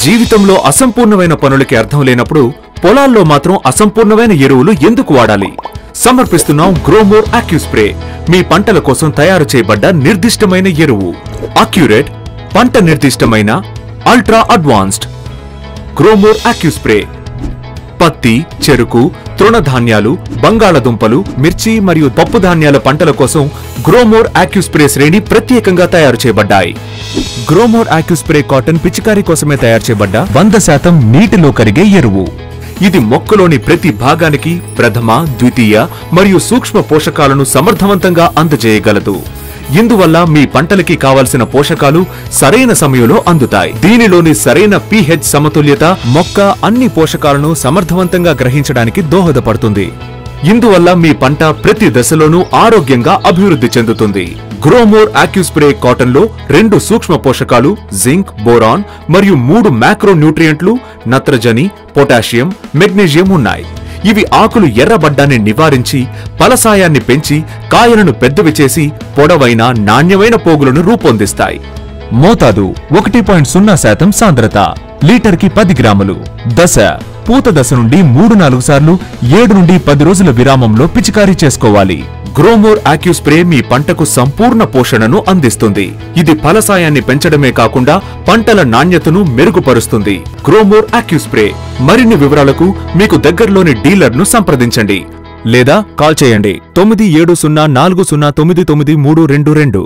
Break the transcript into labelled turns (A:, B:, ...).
A: జీవితంలో అసంపూర్ణమైన పనులకి అర్థం లేనప్పుడు పొలాల్లో మాత్రం అసంపూర్ణమైన ఎరువులు ఎందుకు వాడాలి? సమర్పిస్తున్నాం గ్రోమోర్ ఆక్యుస్ప్రే, మీ పంటల కోసం తయారు చేయబడ్డ నిర్దిష్టమైన ఎరువు. అక్యురేట్, పంట నిర్దిష్టమైన, అల్ట్రా అడ్వాన్స్డ్. గ్రోమోర్ ఆక్యుస్ప్రే పత్తి, చెరుకు, తృణధాన్యాలు, బంగాళదుంపలు, మిర్చి మరియు పప్పు ధాన్యాల పంటల కోసం గ్రోమోర్ ఆక్యుస్ప్రే శ్రేణి ప్రత్యేకంగా తయారు చేయబడ్డాయి. గ్రోమోర్ ఆక్యుస్ప్రే కాటన్ పిచికారీ కోసమే తయారు చేయబడ్డ 100% నీటిలో కరిగే ఎరువు. ఇది మొక్కలోని ప్రతి భాగానికి ప్రథమ, ద్వితీయ మరియు సూక్ష్మ పోషకాలను సమర్థవంతంగా అందజేయగలదు. ఇందువల్ల మీ పంటలకి కావలసిన పోషకాలు సరైన సమయంలో అందుతాయి. దీనిలోని సరైన pH సమతుల్యత మొక్క అన్ని పోషకాలను సమర్థవంతంగా గ్రహించడానికి దోహదపడుతుంది. ఇందువల్ల మీ పంట ప్రతి దశలోనూ ఆరోగ్యంగా అభివృద్ధి చెందుతుంది. గ్రోమోర్ ఆక్యుస్ప్రే కాటన్ లో 2 సూక్ష్మ పోషకాలు జింక్, బోరాన్ మరియు 3 మ్యాక్రో న్యూట్రియంట్లు నత్రజని, పొటాషియం, మెగ్నీషియం ఉన్నాయి. ఇవి ఆకులు ఎర్రబడ్డాన్ని నివారించి ఫలసాయాన్ని పెంచి కాయలను పెద్దవి చేసి పొడవైన నాణ్యమైన పోగులను రూపొందిస్తాయి. మోతాదు 1.0% సాంద్రత, లీటర్కి 10 గ్రాములు. దశ పూత దశ నుండి 3-4 సార్లు 7 నుండి 10 రోజుల విరామంలో పిచికారీ చేసుకోవాలి. గ్రోమోర్ ఆక్యుస్ప్రే మీ పంటకు సంపూర్ణ పోషణను అందిస్తుంది. ఇది ఫలసాయాన్ని పెంచడమే కాకుండా పంటల నాణ్యతను మెరుగుపరుస్తుంది. గ్రోమోర్ ఆక్యుస్ప్రే మరిన్ని వివరాలకు మీకు దగ్గరలోని డీలర్ను సంప్రదించండి లేదా కాల్ చేయండి 9704099932.